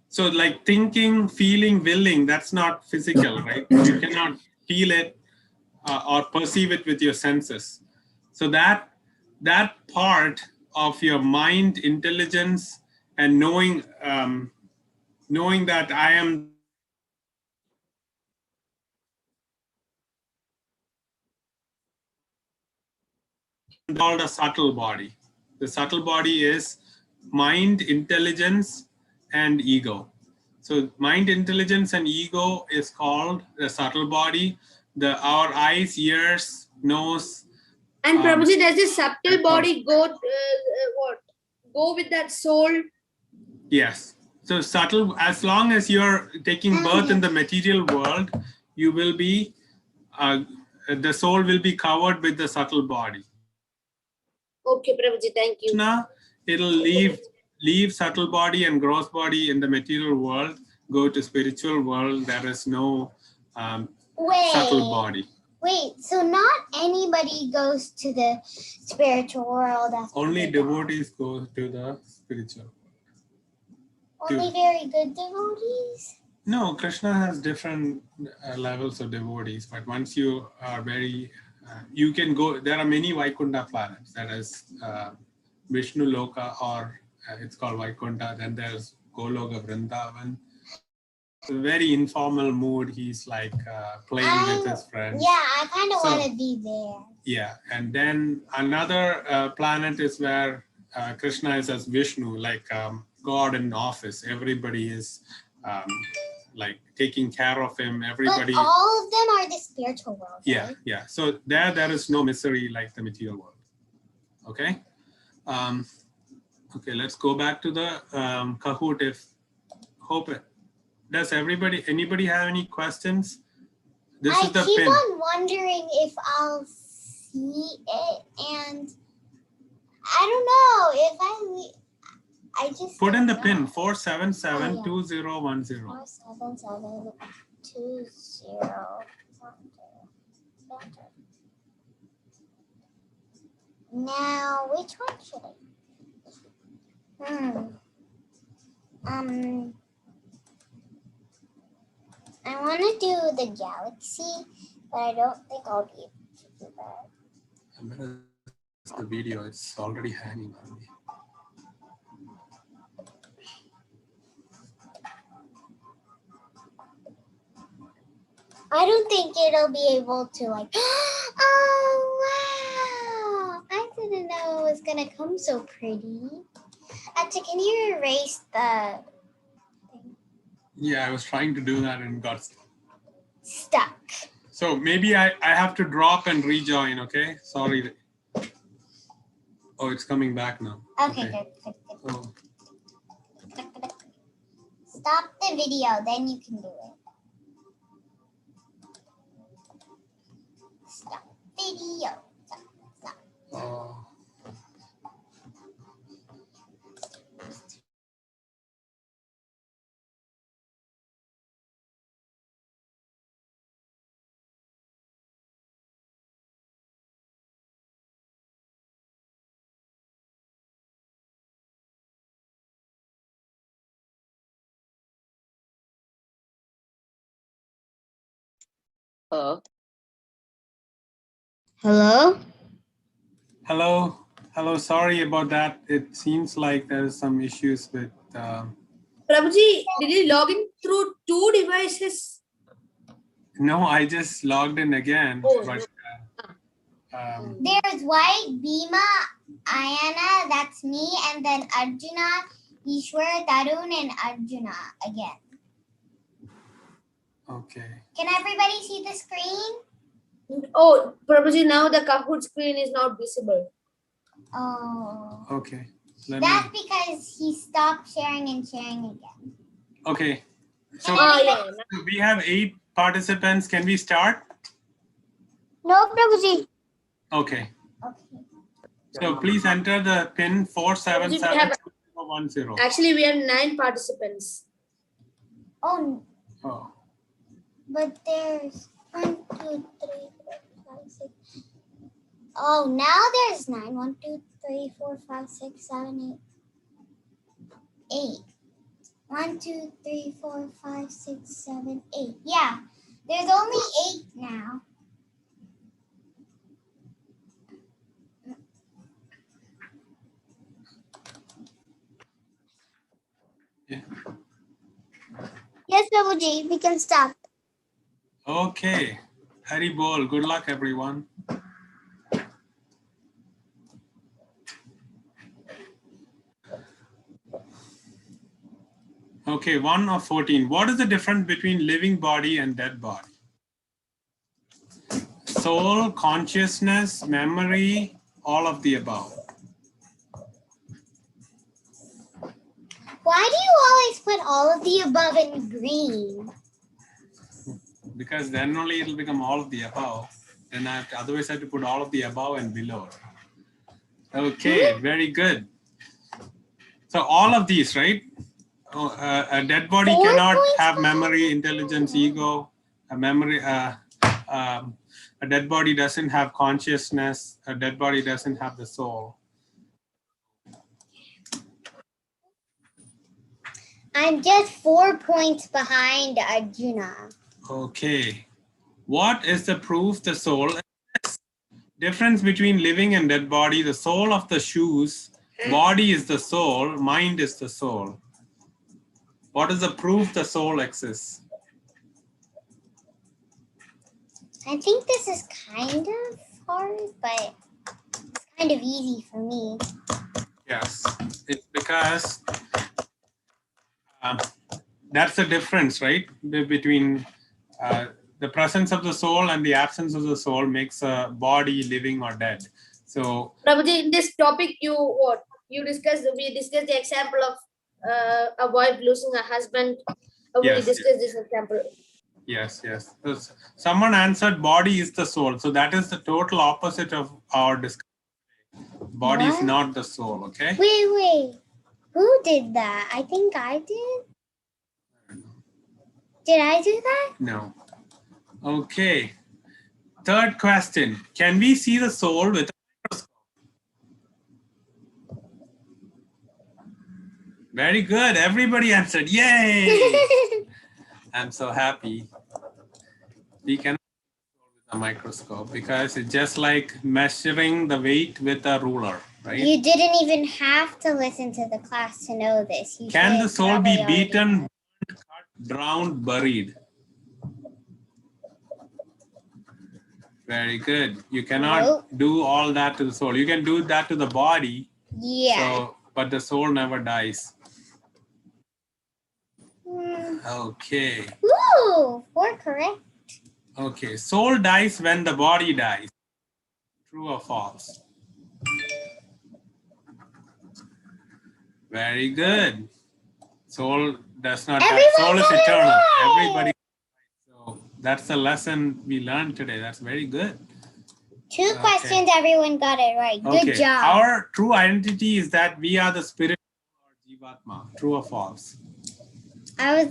So like thinking, feeling, willing, that's not physical, right? You cannot feel it or perceive it with your senses. So that part of your mind, intelligence, and knowing that I am called a subtle body. The subtle body is mind, intelligence, and ego. So mind, intelligence, and ego is called the subtle body. Our eyes, ears, nose.
And Prabhuji, does this subtle body go with that soul?
Yes. So subtle, as long as you're taking birth in the material world, you will be, the soul will be covered with the subtle body.
Okay, Prabhuji, thank you.
Now, it'll leave subtle body and gross body in the material world, go to spiritual world. There is no subtle body.
Wait, so not anybody goes to the spiritual world after
Only
they die.
devotees go to the spiritual.
Only very good devotees?
No, Krishna has different levels of devotees, but once you are very, you can go, there are many Vaikunta planets. That is Vishnu Loka, or it's called Vaikunta. Then there's Goloka Vrindavan. It's a very informal mood. He's like playing with his friends.
Yeah, I kind of want to be there.
Yeah, and then another planet is where Krishna is as Vishnu, like God in office. Everybody is like taking care of him. Everybody.
But all of them are the spiritual world.
Yeah,
right?
yeah. So there is no misery like the material world. Okay. Okay, let's go back to the Kahoot. Does anybody have any questions? This is the
I keep
pin.
on wondering if I'll see it, and I don't know if I just
Put in the
don't
pin
know.
477
Oh, yeah.
2010.
477 2010. Now, which one should I? I want to do the galaxy, but I don't think I'll be able to do that.
I'm gonna the video. It's already hanging on me.
I don't think it'll be able to like, oh wow, I didn't know it was gonna come so pretty. Actually, can you erase the thing?
Yeah, I was trying to do that and got
Stuck.
so maybe I have to drop and rejoin. Okay, sorry. Oh, it's coming back now.
Okay, good.
Oh,
Stop the video, then you can do it. Stop video. Stop.
oh.
Hello? Hello?
Hello, hello. Sorry about that. It seems like there's some issues with.
Prabhuji, did you log in through 2 devices?
No, I just logged in again.
Oh,
But,
There's White, Bhima, Ayana, that's me, and then Arjuna, Ishwar, Tarun, and Arjuna again.
okay.
Can everybody see the screen?
Oh, Prabhuji, now the Kahoot screen is not visible.
Oh.
Okay.
That's because he stopped sharing and sharing again.
Okay. So
Oh, yeah.
we have 8 participants. Can we start?
No, Prabhuji.
Okay.
Okay.
So please enter the pin 477
Actually, we have 9 participants.
Oh,
Oh.
but there's 1, 2, 3, 4, 5, 6. Oh, now there's 9. 1, 2, 3, 4, 5, 6, 7, 8. 8. 1, 2, 3, 4, 5, 6, 7, 8. Yeah, there's only 8 now.
Yeah.
Yes, Prabhuji, we can stop.
Okay. Hari Bol. Good luck, everyone. Okay, 1 of 14. What is the difference between living body and dead body? Soul, consciousness, memory, all of the above.
Why do you always put all of the above in green?
Because then only it'll become all of the above. Then otherwise I have to put all of the above and below. Okay, very good. So all of these, right? A dead body
4
cannot
points
have
behind.
memory, intelligence, ego. A memory, a dead body doesn't have consciousness. A dead body doesn't have the soul.
I'm just 4 points behind Arjuna.
Okay. What is the proof the soul exists? Difference between living and dead body, the sole of the shoes, body is the soul, mind is the soul. What is the proof the soul exists?
I think this is kind of hard, but it's kind of easy for me.
Yes, it's because that's the difference, right? Between the presence of the soul and the absence of the soul makes a body living or dead. So,
Prabhuji, in this topic, we discussed the example of a wife losing a husband. We
yes,
discussed this example.
yes. So someone answered body is the soul. So that is the total opposite of our discussion. Body is
What?
not the soul, okay?
Wait. Who did that? I think I did. Did I do that?
No. Okay. Third question. Can we see the soul with a microscope? Very good. Everybody answered. Yay! I'm so happy. We can with a microscope because it's just like measuring the weight with a ruler, right?
You didn't even have to listen to the class to know this. You
Can
should
the soul be
probably already
beaten,
know.
burned, cut, drowned, buried? Very good. You cannot
Nope.
do all that to the soul. You can do that to the body,
Yeah.
so, but the soul never dies. Okay.
Ooh, 4 correct.
Okay. Soul dies when the body dies. True or false? Very good. Soul does not die.
Everyone
Soul is
got it
eternal.
right.
Everybody. So that's the lesson we learned today. That's very good.
2 questions, everyone got it right. Good job.
Our true identity is that we are the spirit or Jivatma. True or false?
I was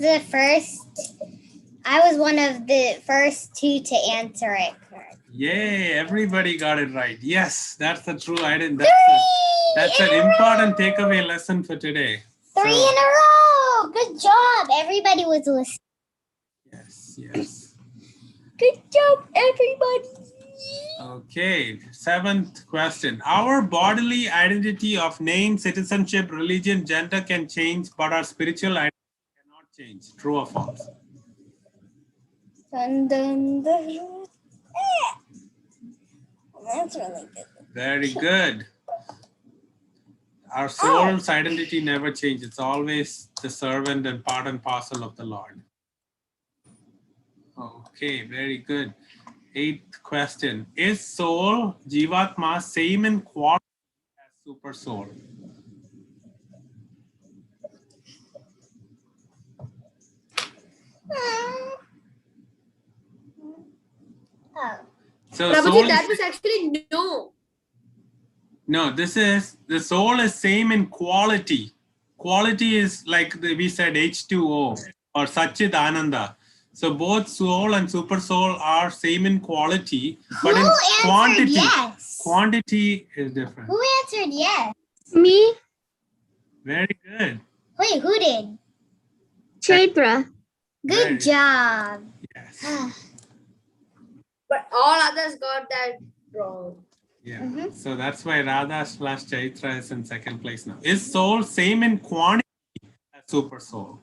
one of the first 2 to answer it correct.
Yay, everybody got it right. Yes, that's the true identity.
3
That's
in
an
a
important
row.
takeaway lesson for today.
3 in a row. Good job. Everybody was listening.
Yes.
Good job, everybody.
Okay, 7th question. Our bodily identity of name, citizenship, religion, gender can change, but our spiritual identity cannot change. True or false?
Dun, dun, dun. That's really good.
Very good. Our soul's identity never changes. It's always the servant and part and parcel of the Lord. Okay, very good. 8th question. Is soul, Jivatma, same in quality as super soul?
Oh.
So
Prabhuji,
soul
that was actually no.
No, this is the soul is same in quality. Quality is like we said H2O or Satchit Ananda. So both soul and super soul are same in quality, but in quantity,
yes?
quantity is different.
Who answered yes?
Me,
Very good.
Wait, who did?
Chaitra.
Good
Very-
job.
Yes.
But all others got that wrong.
Yeah.
Mhm.
So that's why Radha/Chaitra is in second place now. Is soul same in quantity as super soul?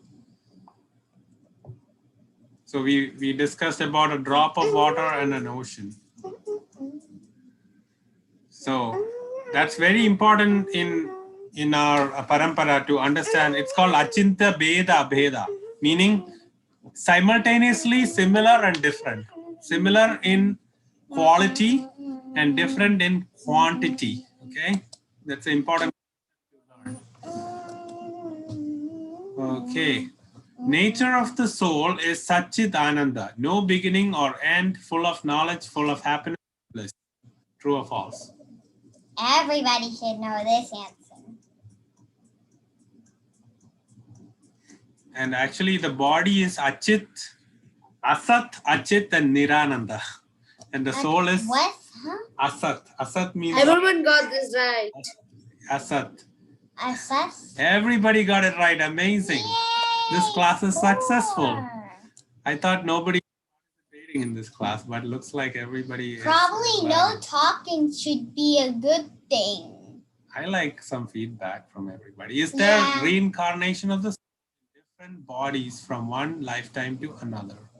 So we discussed about a drop of water and an ocean. So that's very important in in our parampara to understand. It's called Achinta Beda Bheda, meaning simultaneously similar and different. Similar in quality and different in quantity. Okay, that's important to learn. Okay. Nature of the soul is Satchit Ananda, no beginning or end, full of knowledge, full of happiness, bliss. True or false?
Everybody should know this answer.
And actually, the body is Achit, Asat, Achit, and Nirananda. And the soul is
What? Huh?
Asat. Asat means
Everyone got this right.
Asat.
Assess?
Everybody got it right. Amazing.
Yay!
This class is successful.
4.
I thought nobody was participating in this class, but it looks like everybody
Probably
is.
no talking should be a good thing.
I like some feedback from everybody. Is there
Yeah.
reincarnation of the soul in different bodies from one lifetime to another?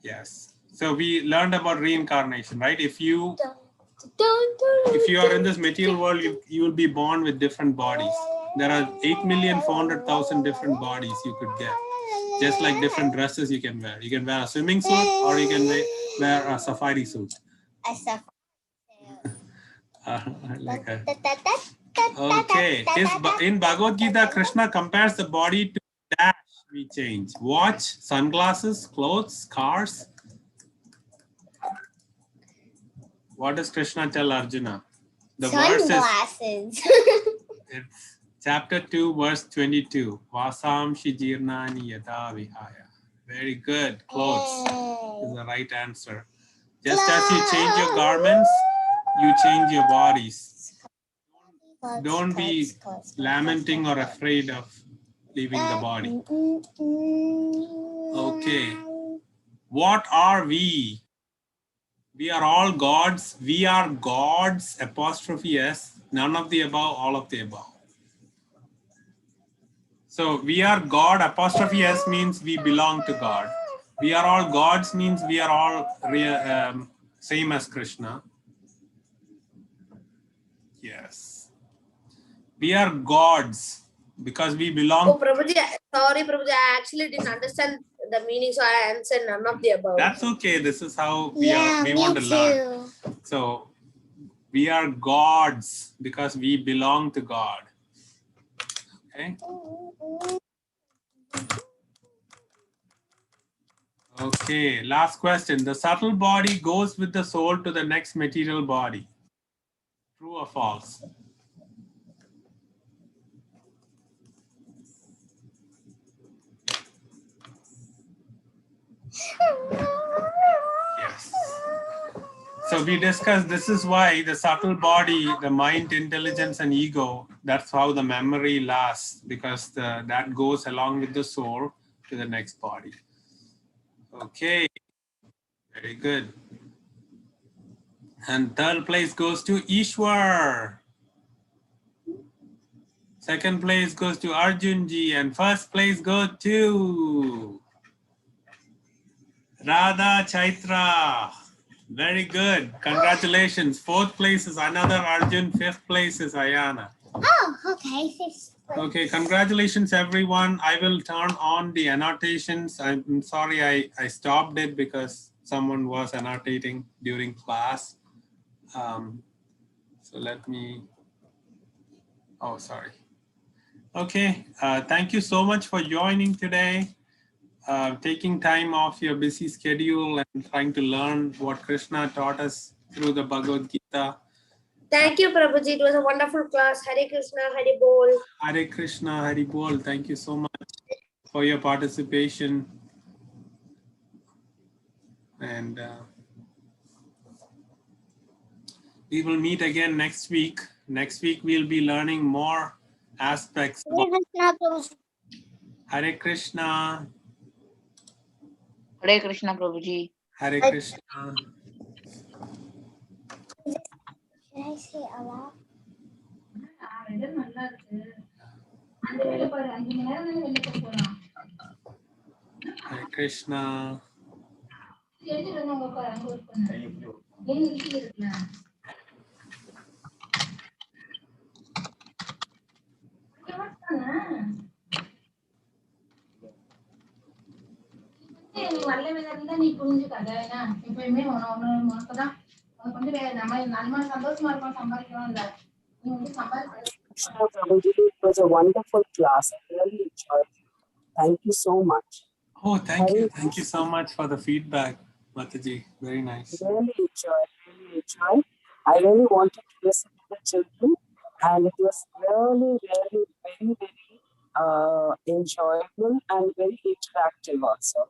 Yes. So we learned about reincarnation, right? If you are in this material world, you will be born with different bodies. There are 8,400,000 different bodies you could get. Just like different dresses you can wear. You can wear a swimming suit or you can wear a safari suit. Like a, okay. In Bhagavad Gita, Krishna compares the body to dash we change. Watch, sunglasses, clothes, cars. What does Krishna tell Arjuna? The verse
Sunglasses.
it's chapter 2, verse 22. Vasam shijirnani yada vihaya. Very good. Clothes is the right answer. Just as you change your garments, you change your bodies. Don't be lamenting or afraid of leaving the body. Okay. What are we? We are all gods. We are gods, apostrophe S. None of the above, all of the above. So we are God, apostrophe S means we belong to God. We are all gods means we are all same as Krishna. Yes. We are gods because we belong.
Oh, Prabhuji, sorry, Prabhuji, I actually didn't understand the meaning, so I answered none of the above.
That's okay. This is how we
Me
want to learn.
too.
So we are gods because we belong to God. Okay. Okay, last question. The subtle body goes with the soul to the next material body. True or false? Yes. So we discussed this is why the subtle body, the mind, intelligence, and ego, that's how the memory lasts, because that goes along with the soul to the next body. Okay, very good. And third place goes to Ishwar. Second place goes to Arjunji, and first place goes to Radha Chaitra. Very good. Congratulations. Fourth place is another Arjun. Fifth place is Ayana.
Oh, okay.
Okay, congratulations, everyone. I will turn on the annotations. I'm sorry I stopped it because someone was annotating during class. So let me, oh, sorry. Okay, thank you so much for joining today. Taking time off your busy schedule and trying to learn what Krishna taught us through the Bhagavad Gita.
Thank you, Prabhuji. It was a wonderful class. Hare Krishna, Hare Bol.
Hare Krishna, Hare Bol. Thank you so much for your participation. And we will meet again next week. Next week, we'll be learning more aspects. Hare Krishna.
Hare Krishna, Prabhuji.
Hare Krishna.
Should I say aloud?
Hare Krishna.
வரல வேதா நீ புரிஞ்சுக்காத ஏன்னா எப்பயுமே உனக்கு தான் உனக்கு வந்து நம்ம சந்தோஷமா இருக்கோம் சம்பாதிக்கிறோம் இல்ல நீ வந்து சம்பாதிக்க
Krishna Prabhuji, it was a wonderful class. I really enjoyed it. Thank you so much.
Oh, thank you.
Hare
Thank you so much for the feedback, Mataji. Very nice.
Really enjoyed. I really wanted to listen to the children, and it was really, very enjoyable and very interactive also.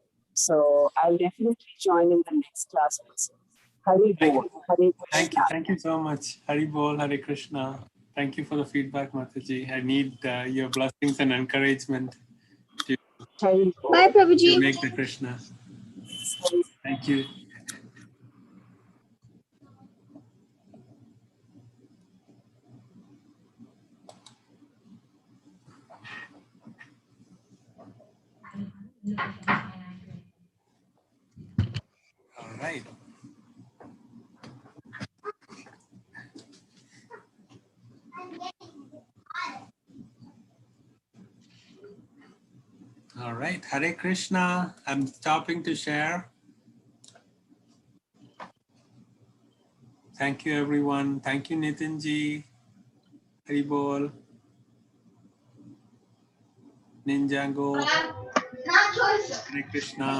So I'll definitely join in the next class also. Hari Bol. Hari Bol.
Thank you so much. Hari Bol, Hare Krishna. Thank you for the feedback, Mataji. I need your blessings and encouragement
Hari Bol.
Bye,
to
Prabhuji.
make the Krishna. Thank you. All right. All right. Hare Krishna. I'm stopping to share. Thank you, everyone. Thank you, Nitinji. Hari Bol. Ninjango. Hare Krishna.